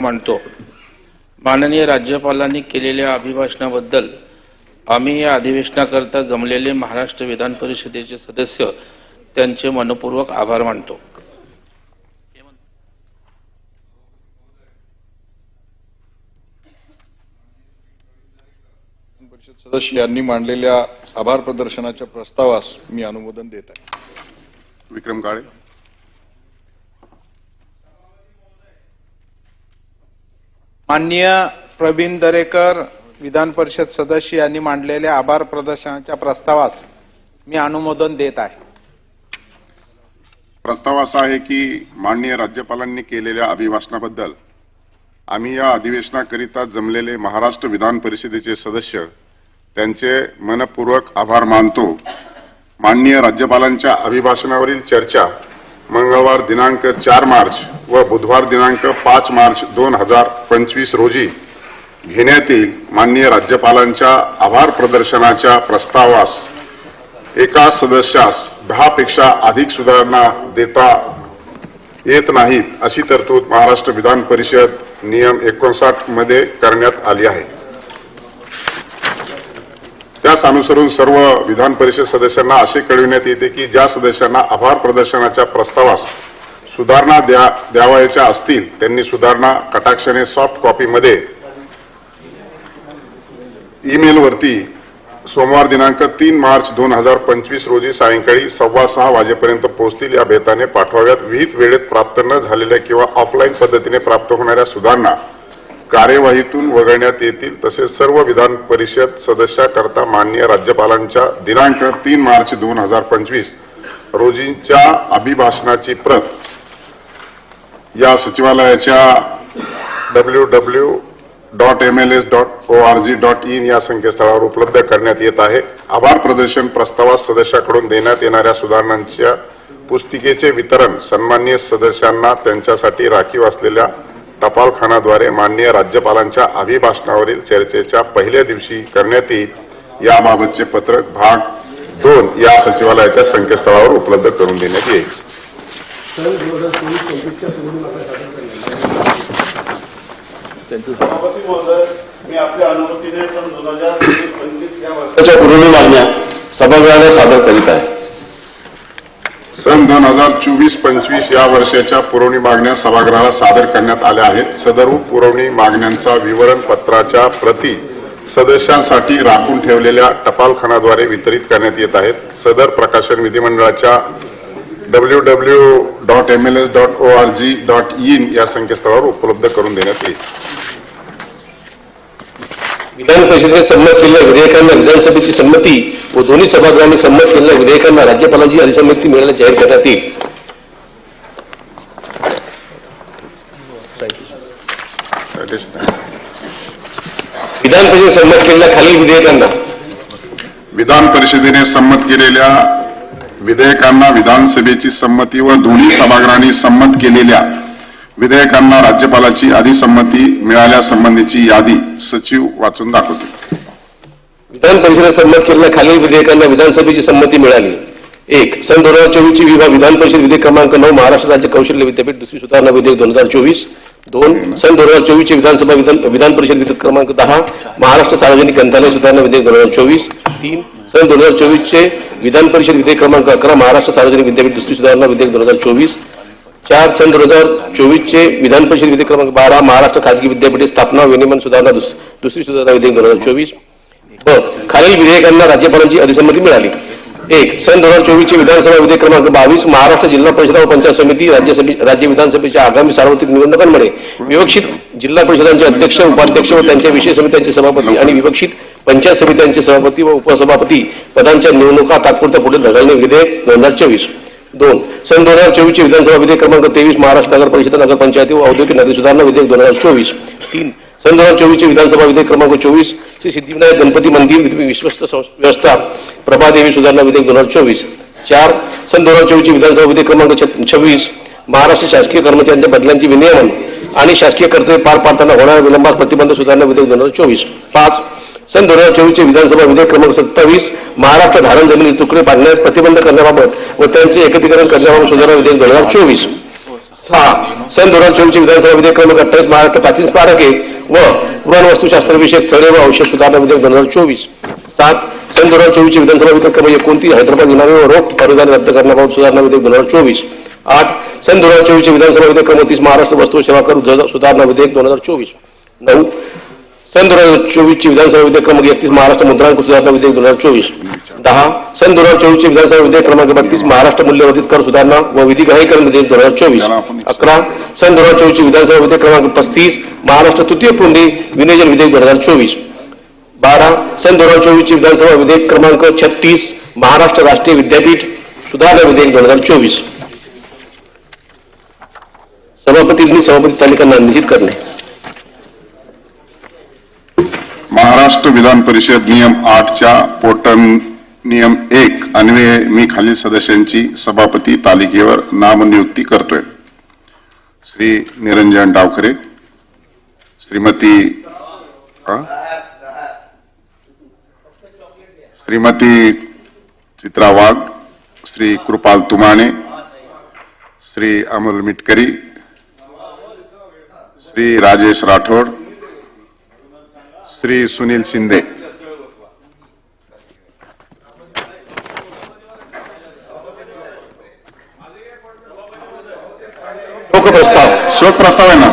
मानतो। माननीय राज्यपालांनी केलेल्या अभिभाषणाबद्दल आम्ही या अधिवेशनाकरता जमलेले महाराष्ट्र विधान परिषदेचे सदस्य त्यांचे मनपूर्वक आभार मानतो। परिषद सदस्य यांनी मांडलेल्या आभार प्रदर्शनाच्या प्रस्तावास मी अनुमोदन देत आहे। विक्रम काळे। माननीय प्रवीण दरेकर विधान परिषद सदस्य यांनी मांडलेल्या आभार प्रदर्शनाच्या प्रस्तावास मी अनुमोदन देत आहे। प्रस्ताव असा आहे की माननीय राज्यपालांनी केलेल्या अभिभाषणाबद्दल आम्ही या अधिवेशनाकरिता जमलेले महाराष्ट्र विधान परिषदेचे सदस्य त्यांचे मनपूर्वक आभार मानतो। माननीय राज्यपालांच्या अभिभाषणावरील चर्चा मंगळवार दिनांक 4 मार्च व बुधवार दिनांक 5 मार्च 2025 रोजी घेण्यात येईल। माननीय राज्यपालांच्या आभार प्रदर्शनाच्या प्रस्तावास एका सदस्यास 10 पेक्षा अधिक सुधारणा देता येत नाहीत अशी तरतूद महाराष्ट्र विधान परिषद नियम 59 मध्ये करण्यात आली आहे। त्यास अनुसरून सर्व विधान परिषद सदस्यांना असे कळविण्यात येते की ज्या सदस्यांना आभार प्रदर्शनाच्या प्रस्तावास सुधारणा द्यावयाच्या असतील त्यांनी सुधारणा कटाक्षाने सॉफ्ट कॉपी मध्ये ईमेल वरती सोमवार दिनांक 3 मार्च 2025 रोजी सायंकाळी 6:15 वाजेपर्यंत पोहोचतील या बेताने पाठवाव्यात। विहित वेळेत प्राप्त न झालेल्या किंवा ऑफलाईन पद्धतीने प्राप्त होणाऱ्या सुधारणा कार्यवाहीतून वगळण्यात येतील। तसेच सर्व विधान परिषद सदस्याकरता माननीय राज्यपालांच्या दिनांक 3 मार्च 2025 रोजीच्या अभिभाषणाची प्रत या सचिवालयाच्या www.mls.org.in या संकेतस्थळावर उपलब्ध करण्यात येत आहे। आभार प्रदर्शन प्रस्तावास सदस्याकडून देण्यात येणाऱ्या सुधारणांच्या पुस्तिकेचे वितरण सन्माननीय सदस्यांना त्यांच्यासाठी राखीव असलेल्या टपालखानाद्वारे माननीय राज्यपालांच्या अभिभाषणावरील चर्चेच्या पहिल्या दिवशी करण्यात येईल। याबाबतचे पत्रक भाग 2 या सचिवालयाच्या संकेतस्थळावर उपलब्ध करून देण्यात येईल। मी आपल्या अनुमतीने सन 2025 या वर्षाच्या पुरवणी मागण्या सभागृहाला सादर करीत आहे। सन 2024-25 या वर्षाच्या पुरवणी मागण्या सभागृहाला सादर करण्यात आल्या आहेत। सदर पुरवणी मागण्यांचा विवरण पत्राच्या प्रती सदस्यांसाठी राखून ठेवलेल्या टपालखानाद्वारे वितरित करण्यात येत आहेत। सदर प्रकाशन विधिमंडळाच्या www.mls.org.in या संकेतस्थळावर उपलब्ध करून देण्यात येईल। विधान परिषदेने संमत केलेल्या विधेयकांना विधानसभेची संमती व दोन्ही सभागृहांनी संमत केलेल्या विधेयकांना राज्यपालांची अधिसंमती मिळाल्याचे जाहीर करण्यात येईल। विधान परिषदेने संमत केलेल्या खालील विधेयकांना विधान परिषदेने संमत केलेल्या विधेयकांना विधानसभेची संमती व दोन्ही सभागृहांनी संमत केलेल्या विधेयकांना राज्यपालाची अधिसंमती मिळाल्यासंबंधीची यादी सचिव वाचून दाखवतील। विधान परिषदेने संमत केलेल्या खालील विधेयकांना विधानसभेची संमती मिळाली। 1. सन 2024 ची विधान परिषद विधेयक क्रमांक 9 महाराष्ट्र राज्य कौशल्य विद्यापीठ दुसरी सुधारणा विधेयक 2024। 2. सन 2024 ची विधान परिषद विधेयक क्रमांक 10 महाराष्ट्र सार्वजनिक ग्रंथालय सुधारणा विधेयक 2024। 3. सन 2024 चे विधान परिषद विधेयक क्रमांक 11 महाराष्ट्र सार्वजनिक विद्यापीठ दुसरी सुधारणा विधेयक 2024। 4. सन 2024 चे विधान परिषद विधेयक क्रमांक 12 महाराष्ट्र खाजगी विद्यापीठ स्थापना विनियमन सुधारणा दुसरी सुधारणा विधेयक 2024। खालील विधेयकांना राज्यपालांची अधिसंमती मिळाली। 1. सन 2024 चे विधानसभा विधेयक क्रमांक 22 महाराष्ट्र जिल्हा परिषद व पंचायत समिती राज्य विधानसभेच्या आगामी सार्वत्रिक निवडणुकांमध्ये विवक्षित जिल्हा परिषदांचे अध्यक्ष उपाध्यक्ष व त्यांच्या विषय समित्यांचे सभापती आणि विवक्षित पंचायत समित्यांचे सभापती व उपसभापती पदांच्या निवडणुका तात्पुरत्या पुढे ढकलणे विधेयक 2024। 2. सन 2024 चे विधानसभा विधेयक क्रमांक 23 महाराष्ट्र नगर परिषद नगरपंचायती व औद्योगिक नगरी सुधारणा विधेयक 2024। 3. सन 2024 चे विधानसभा विधेयक क्रमांक 24 श्री सिद्धिविनायक गणपती मंदिर विश्वस्त व्यवस्था प्रभादेवी सुधारणा विधेयक 2024। 4. सन 2024 चे विधानसभा विधेयक क्रमांक 26 महाराष्ट्र शासकीय कर्मचाऱ्यांच्या बदल्यांचे विनियमन आणि शासकीय कर्तव्य पार पाडताना होणाऱ्या विलंबास प्रतिबंध सुधारणा विधेयक 2024। 5. सन 2024 चे विधानसभा विधेयक क्रमांक 27 महाराष्ट्र धारण जमिनी तुकडे पाडण्यास प्रतिबंध करण्याबाबत व त्यांचे एकत्रीकरण करण्याबाबत सुधारणा विधेयक 2024। 6. सन 2024 विधानसभा विधेयक क्रमांक 28 महाराष्ट्र प्राचीन स्मारके व पुराणवस्तुशास्त्र विषयक स्थळे व अवशेष सुधारणा विधेयक 2024. 7. सन 2024 विधानसभा विधेयक क्रमांक 29 हैदराबाद इनामी व रोख अनुदान रद्द करण्याबाबत सुधारणा विधेयक 2024. 8. सन 2024 विधानसभा विधेयक क्रमांक 30 महाराष्ट्र वस्तू व सेवा कर सुधारणा विधेयक 2024. 9. सन 2024 विधानसभा विधेयक क्रमांक 31 महाराष्ट्र मुद्रांक सुधारणा विधेयक 2024. 10. सन 2024 विधानसभा विधेयक क्रमांक 32 महाराष्ट्र मूल्यवर्धित कर सुधारणा व विधी ग्राह्यकरण विधेयक 2024. 11. सन 2024 विधानसभा विधेयक क्रमांक 35 महाराष्ट्र तृतीय पुंडी विनियोजन विधेयक 2024. 12. सन 2024 विधानसभा विधेयक क्रमांक 36 महाराष्ट्र राष्ट्रीय विद्यापीठ सुधारणा विधेयक 2024. सभापतींनी सभापती तालिका निश्चित करणे. महाराष्ट्र विधान परिषद नियम 8च्या पोटम नियम 1 अन्वये मी खालील सदस्यांची सभापती तालिकेवर नामनियुक्ती करतोय. श्री निरंजन डावखरे, श्रीमती चित्रा वाघ, श्री कृपाल तुमाणे, श्री अमोल मिटकरी, श्री राजेश राठोड, श्री सुनील शिंदे. शोक प्रस्ताव आहे ना.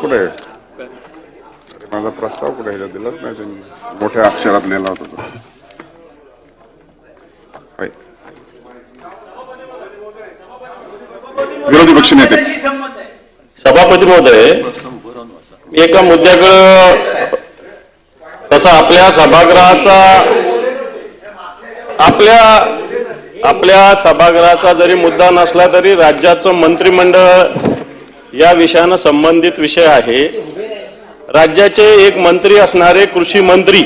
कुठे आहे? माझा प्रस्ताव कुठे ह्याच्यात दिलाच नाही त्यांनी, मोठ्या अक्षरात लिहिला होता तो. विरोधी पक्ष नेते. सभापती महोदय, एका मुद्द्याकडे तसा आपल्या सभागृहाचा आपल्या सभागृहाचा जरी मुद्दा नसला तरी राज्याचं मंत्रिमंडळ या विषयानं संबंधित विषय आहे. राज्याचे एक मंत्री असणारे कृषी मंत्री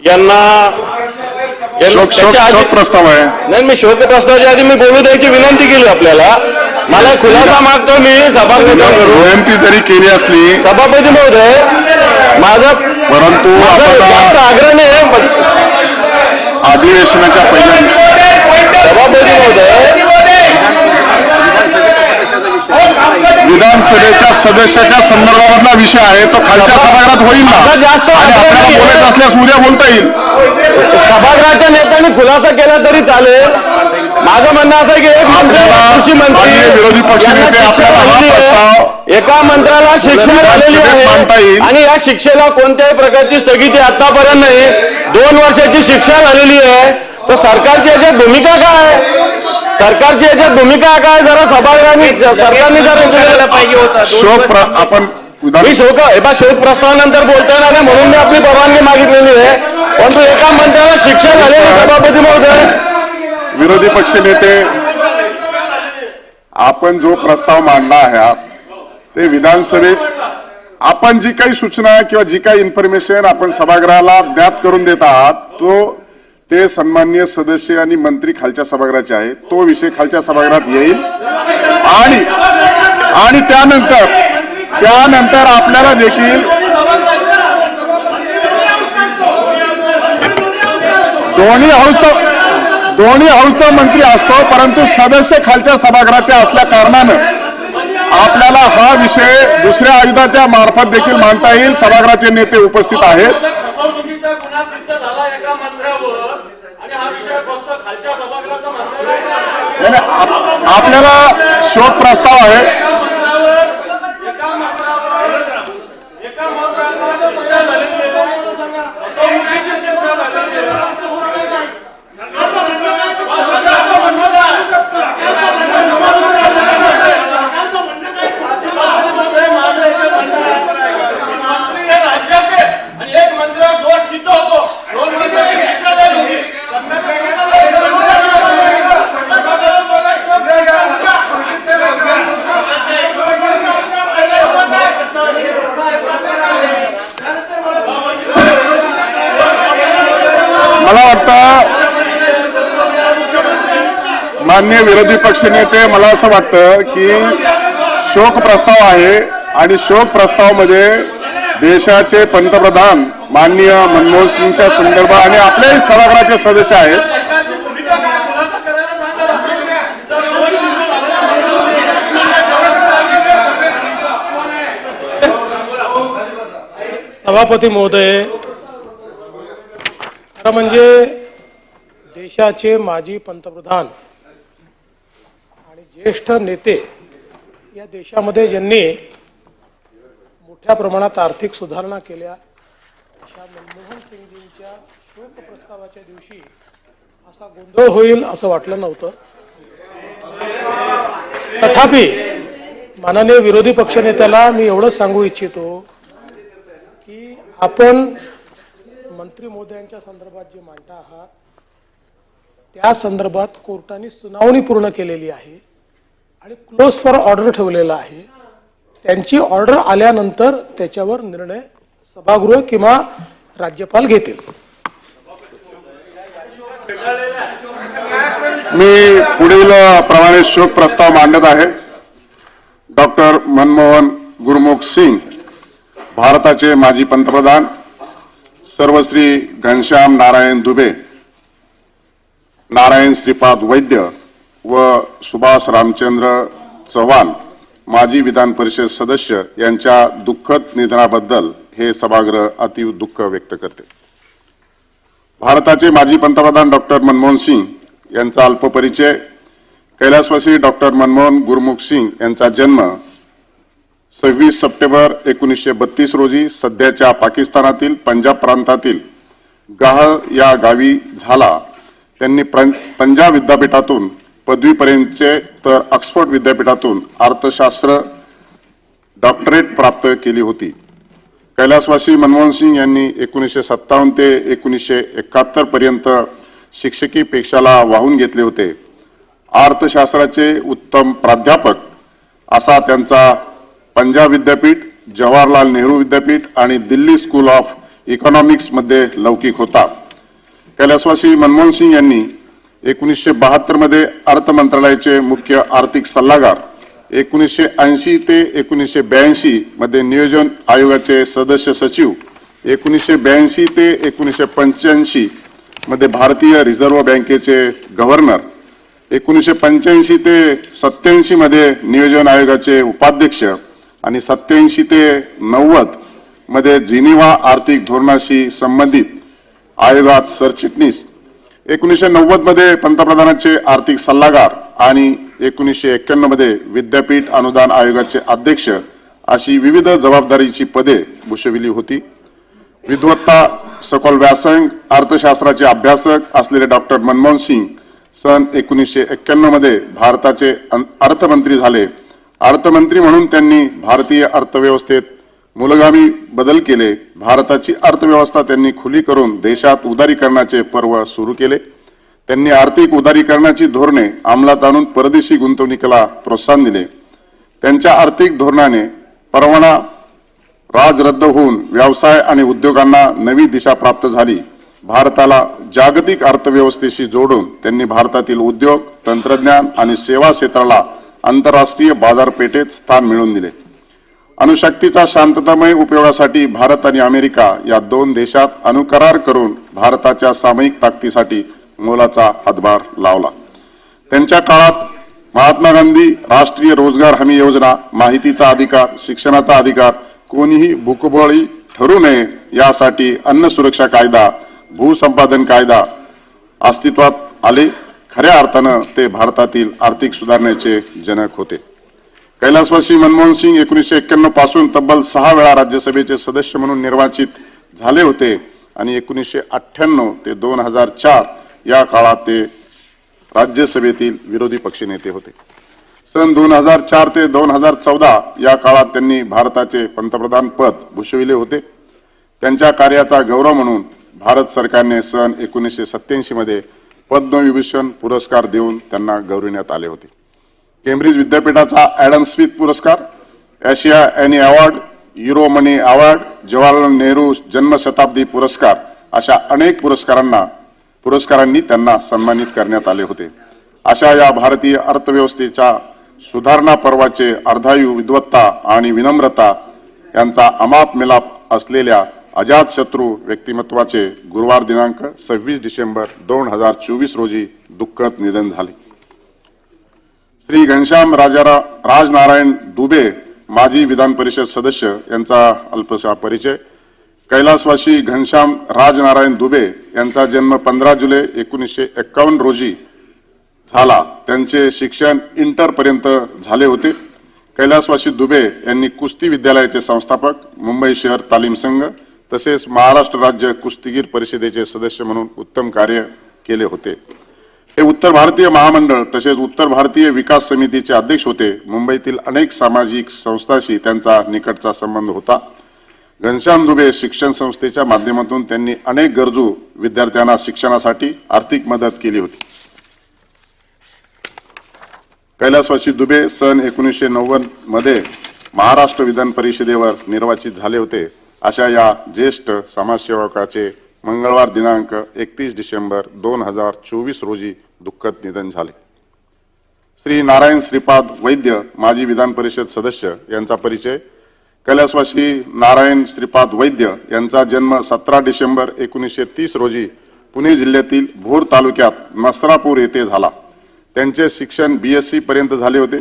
यांना शोक प्रस्ताव आहे. नाही, मी शोक प्रस्तावाच्या आधी मी बोलू द्यायची विनंती केली आपल्याला. मला खुलासा मागतो मी सभागृहाकडून. विनंती जरी केली असली सभापती महोदय, माझा परंतु जास्त आग्रह नाही. अधिवेशनाच्या पहिल्या सभापती महोदय, विधानसभेच्या सदस्याच्या संदर्भातला विषय आहे तो खालच्या सभागृहात होईल ना, माझा जास्त आणि आपल्याला आग्रह बोलायचं नाही. असल्यास उद्या बोलता येईल. सभागृहाच्या नेत्यांनी खुलासा केला तरी चालेल. माझं म्हणणं असं आहे की एक मंत्री, कृषी माननीय विरोधी मंत्री पक्ष यांना नेते शिक्षा आपल्याला हा झालेली आहे. प्रस्ताव एका मंत्र्याला शिक्षा झालेली मानता आहे येईल. आणि या शिक्षेला कोणत्याही प्रकारची स्थगिती आतापर्यंत नाही. 2 वर्षाची शिक्षा झालेली आहे. तर सरकारची याच्यात भूमिका काय? सरकारची याच्यात भूमिका काय? जरा सभागृहाने सरकारने जर पाहिजे होता. आपण मी शोक प्रस्तावानंतर बोलतोय ना, म्हणून मी आपली परवानगी मागितलेली आहे. परंतु एका मंत्र्याला शिक्षा झालेली आहे. सभापती महोदय, विरोधी पक्ष नेते, आपण जो प्रस्ताव मांडला आहे ते विधानसभेत आपण जी काही सूचना किंवा जी काही इन्फॉर्मेशन आपण सभागृहाला ज्ञात करून देत आहात ते सन्माननीय सदस्य आणि मंत्री खालच्या सभागृहाचे आहे. तो विषय खालच्या सभागृहात येईल आणि त्यानंतर आपल्याला देखील दोन्ही हाऊसचा मंत्री असतो, परंतु सदस्य खालच्या सभागृहाचे असल्या कारणानं आपल्याला हा विषय दुसऱ्या आयुधाच्या मार्फत देखील मांडता येईल. सभागृहाचे नेते उपस्थित आहेत. आपल्याला शोक प्रस्ताव आहे. मला वाटतं माननीय विरोधी पक्ष नेते, मला असं वाटतं की शोक प्रस्ताव आहे आणि शोक प्रस्तावामध्ये देशाचे पंतप्रधान माननीय मनमोहन सिंगच्या संदर्भात आणि आपल्याही सभागृहाचे सदस्य आहेत. सभापती महोदय, खरं म्हणजे देशाचे माजी पंतप्रधान आणि ज्येष्ठ नेते या देशामध्ये ज्यांनी मोठ्या प्रमाणात आर्थिक सुधारणा केल्या अशा मनमोहन सिंगजींच्या शोक प्रस्तावाच्या दिवशी असा गोंधळ होईल असं वाटलं नव्हतं. तथापि माननीय विरोधी पक्षनेत्याला मी एवढंच सांगू इच्छितो की आपण मंत्री महोदयांच्या संदर्भात जे मांडता आहात त्या संदर्भात कोर्टाने सुनावणी पूर्ण केलेली आहे आणि क्लोज फॉर ऑर्डर ठेवलेला आहे. त्यांची ऑर्डर आल्यानंतर त्याच्यावर निर्णय सभागृह किंवा राज्यपाल घेतील. मी पुढील प्रमाणे शोक प्रस्ताव मांडत आहे. डॉक्टर मनमोहन गुरमुख सिंग, भारताचे माजी पंतप्रधान, सर्वश्री घनश्याम नारायण दुबे, नारायण श्रीपाद वैद्य व सुभाष रामचंद्र चव्हाण, माजी विधान परिषद सदस्य यांच्या दुःखद निधनाबद्दल हे सभागृह अतीव दुःख व्यक्त करते. भारताचे माजी पंतप्रधान डॉक्टर मनमोहन सिंग यांचा अल्पपरिचय. कैलासवासी डॉक्टर मनमोहन गुरमुख सिंग यांचा जन्म 26 सप्टेंबर 1932 रोजी सध्याच्या पाकिस्तानातील पंजाब प्रांतातील गाह या गावी झाला. त्यांनी पंजाब विद्यापीठातून पदवीपर्यंतचे तर ऑक्सफोर्ड विद्यापीठातून अर्थशास्त्र डॉक्टरेट प्राप्त केली होती. कैलासवासी मनमोहन सिंग यांनी 1957 ते 1971 पर्यंत शिक्षकी पेशाला वाहून घेतले होते. अर्थशास्त्राचे उत्तम प्राध्यापक असा त्यांचा पंजाब विद्यापीठ, जवाहरलाल नेहरू विद्यापीठ आणि दिल्ली स्कूल ऑफ इकॉनॉमिक्स मध्ये लौकिक होता. कैलासवासी मनमोहन सिंग यांनी 1972 मध्ये अर्थ मंत्रालयाचे मुख्य आर्थिक सल्लागार, 1980 ते 1982 मध्ये नियोजन आयोगाचे सदस्य सचिव, 1982 ते 1985 मध्ये भारतीय रिझर्व्ह बँकेचे गव्हर्नर, 1985 ते 87 मध्ये नियोजन आयोगाचे उपाध्यक्ष आणि 87 ते 90 मध्ये जिनिव्हा आर्थिक धोरणाशी संबंधित आयोगात सरचिटणीस, 1990 मध्ये पंतप्रधानांचे आर्थिक सल्लागार आणि 1991 मध्ये विद्यापीठ अनुदान आयोगाचे अध्यक्ष अशी विविध जबाबदारीची पदे भूषविली होती. विद्वत्ता, सखोल व्यासंग, अर्थशास्त्राचे अभ्यासक असलेले डॉक्टर मनमोहन सिंग सन 1991 मध्ये भारताचे अर्थमंत्री झाले. अर्थमंत्री म्हणून त्यांनी भारतीय अर्थव्यवस्थेत मूलगामी बदल केले. भारताची अर्थव्यवस्था त्यांनी खुली करून देशात उदारीकरणाचे पर्व सुरू केले. त्यांनी आर्थिक उदारीकरणाची धोरणे अंमलात आणून परदेशी गुंतवणुकीला प्रोत्साहन दिले. त्यांच्या आर्थिक धोरणाने परवाना राज रद्द होऊन व्यवसाय आणि उद्योगांना नवी दिशा प्राप्त झाली. भारताला जागतिक अर्थव्यवस्थेशी जोडून त्यांनी भारतातील उद्योग, तंत्रज्ञान आणि सेवा क्षेत्राला आंतरराष्ट्रीय बाजारपेठेत स्थान मिळवून दिले. अणुशक्तीचा शांततामय उपयोगासाठी भारत आणि अमेरिका या दोन देशात अणुकरार करून भारताच्या सामूहिक ताकदीसाठी मोलाचा हातभार लावला. त्यांच्या काळात महात्मा गांधी राष्ट्रीय रोजगार हमी योजना, माहितीचा अधिकार, शिक्षणाचा अधिकार, कोणीही भूकबळी ठरू नये यासाठी अन्न सुरक्षा कायदा, भूसंपादन कायदा अस्तित्वात आले. खऱ्या अर्थानं ते भारतातील आर्थिक सुधारणेचे जनक होते. कैलासवासी मनमोहन सिंग 1991 पासून तब्बल 6 वेळा राज्यसभेचे सदस्य म्हणून निर्वाचित झाले होते आणि 1998 ते 2004 या काळात ते राज्यसभेतील विरोधी पक्षनेते होते. सन 2004 ते 2014 या काळात त्यांनी भारताचे पंतप्रधान पद भूषविले होते. त्यांच्या कार्याचा गौरव म्हणून भारत सरकारने सन 1987 मध्ये पद्मविभूषण पुरस्कार देऊन त्यांना गौरविण्यात आले होते. केम्ब्रिज विद्यापीठाचा ॲडम स्मिथ पुरस्कार, एशिया ॲनी अवॉर्ड, युरो मनी अवॉर्ड, जवाहरलाल नेहरू जन्मशताब्दी पुरस्कार अशा अनेक पुरस्कारांनी त्यांना सन्मानित करण्यात आले होते. अशा या भारतीय अर्थव्यवस्थेच्या सुधारणा पर्वाचे अर्धायू विद्वत्ता आणि विनम्रता यांचा अमाप मिलाप असलेल्या अजातशत्रू व्यक्तिमत्वाचे गुरुवार दिनांक 26 डिसेंबर 2024 रोजी दुःखद निधन झाले. श्री घनश्याम राजनारायण दुबे माजी विधान परिषद सदस्य यांचा अल्पसा परिचय. कैलासवासी घनश्याम राजनारायण दुबे यांचा जन्म 15 जुलै 1951 रोजी झाला. त्यांचे शिक्षण इंटर पर्यंत झाले होते. कैलासवासी दुबे यांनी कुस्ती विद्यालयाचे संस्थापक, मुंबई शहर तालीम संघ तसेच महाराष्ट्र राज्य कुस्तीगीर परिषदेचे सदस्य म्हणून उत्तम कार्य केले होते. हे उत्तर भारतीय महामंडळ तसेच उत्तर भारतीय विकास समितीचे अध्यक्ष होते. मुंबईतील अनेक सामाजिक संस्थांशी त्यांचा निकटचा संबंध होता. घनश्याम दुबे शिक्षण संस्थेच्या माध्यमातून त्यांनी अनेक गरजू विद्यार्थ्यांना शिक्षणासाठी आर्थिक मदत केली होती. कैलासवासी दुबे सन 1990 मध्ये महाराष्ट्र विधान परिषदेवर निर्वाचित झाले होते. अशा या ज्येष्ठ समाजसेवकाचे मंगळवार दिनांक 31 डिसेंबर 2024 रोजी दुःखद निधन झाले. श्री नारायण श्रीपाद वैद्य माजी विधान परिषद सदस्य यांचा परिचय. कैलासवासी नारायण श्रीपाद वैद्य यांचा जन्म 17 डिसेंबर 1930 रोजी पुणे जिल्ह्यातील भोर तालुक्यात नसरापूर येथे झाला. त्यांचे शिक्षण BSc पर्यंत झाले होते.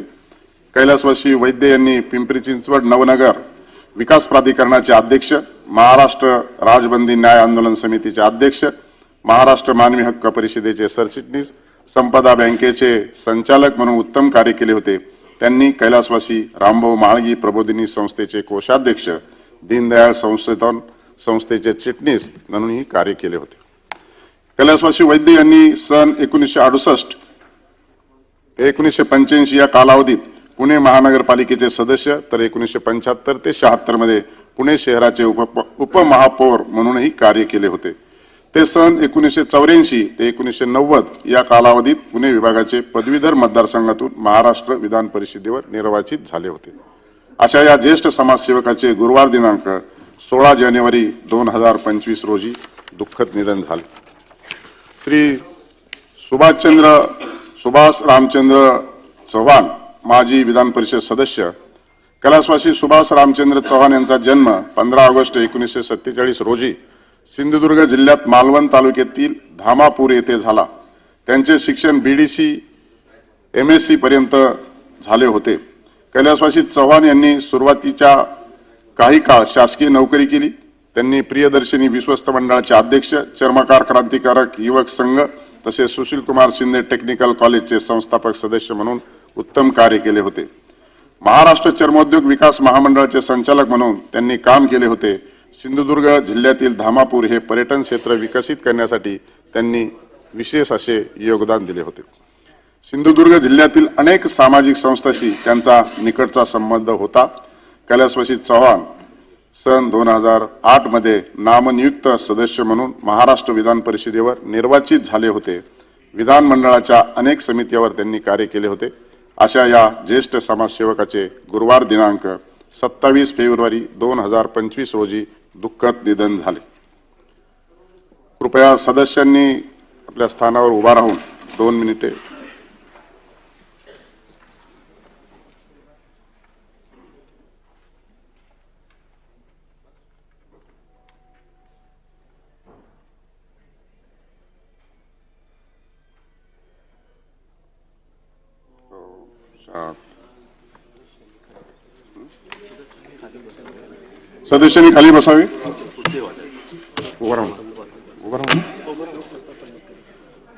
कैलासवासी वैद्य यांनी पिंपरी चिंचवड नवनगर विकास प्राधिकरणाचे अध्यक्ष, महाराष्ट्र राजबंदी न्याय आंदोलन समितीचे अध्यक्ष, महाराष्ट्र मानवी हक्क परिषदेचे सरचिटणीस, संपदा बँकेचे संचालक म्हणून उत्तम कार्य केले होते. त्यांनी कैलासवासी रामभाऊ म्हाळगी प्रबोधिनी संस्थेचे कोषाध्यक्ष, दीनदयाळ संशोधन संस्थेचे चिटणीस म्हणूनही कार्य केले होते. कैलासवासी वैद्य यांनी सन 1968 ते 1985 या कालावधीत पुणे महानगरपालिकेचे सदस्य तर 1975 ते 76 मध्ये पुणे शहराचे उपमहापौर म्हणूनही कार्य केले होते. ते सन 1984 ते 1990 या कालावधीत पुणे विभागाचे पदवीधर मतदारसंघातून महाराष्ट्र विधान परिषदेवर निर्वाचित झाले होते. अशा या ज्येष्ठ समाजसेवकाचे गुरुवार दिनांक 16 जानेवारी 2025 रोजी दुःखद निधन झाले. श्री सुभाष रामचंद्र चव्हाण माजी विधान परिषद सदस्य. कैलासवासी सुभाष रामचंद्र चव्हाण यांचा जन्म 15 ऑगस्ट 1947 रोजी सिंधुदुर्ग जिल्ह्यात मालवण तालुक्यातील धामापूर येथे झाला. त्यांचे शिक्षण BDC MSc पर्यंत झाले होते. कैलासवासी चव्हाण यांनी सुरुवातीच्या काही काळ शासकीय नोकरी केली. त्यांनी प्रियदर्शनी विश्वस्त मंडळाचे अध्यक्ष, चर्मकार क्रांतिकारक युवक संघ तसेच सुशील कुमार शिंदे टेक्निकल कॉलेजचे संस्थापक सदस्य म्हणून उत्तम कार्य केले होते. महाराष्ट्र चर्मोद्योग विकास महामंडळाचे संचालक म्हणून त्यांनी काम केले होते. सिंधुदुर्ग जिल्ह्यातील धामापूर हे पर्यटन क्षेत्र विकसित करण्यासाठी त्यांनी विशेष असे योगदान दिले होते. सिंधुदुर्ग जिल्ह्यातील अनेक सामाजिक संस्थांशी त्यांचा निकटचा संबंध होता. कैलासवासी चव्हाण सन 2008 मध्ये नामनियुक्त सदस्य म्हणून महाराष्ट्र विधान परिषदेवर निर्वाचित झाले होते. विधानमंडळाच्या अनेक समित्यांवर त्यांनी कार्य केले होते. अशा या ज्येष्ठ समाजसेवकाचे गुरुवार दिनांक 27 फेब्रुवारी 2025 रोजी दुःखद निधन झाले. कृपया सदस्यांनी आपल्या स्थानावर उभा राहून 2 मिनिटे सदस्यांनी खाली बसावे.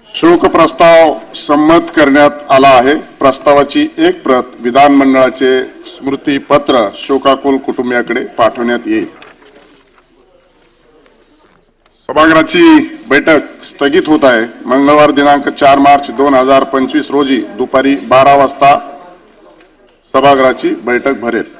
शोक प्रस्ताव संमत करण्यात आला आहे. प्रस्तावाची एक प्रत विधानमंडळाचे स्मृतीपत्र शोकाकुल कुटुंबियाकडे पाठवण्यात येईल. सभागृहाची बैठक स्थगित होत आहे. मंगळवार दिनांक 4 मार्च 2025 रोजी दुपारी 12 वाजता सभागृहाची बैठक भरेल.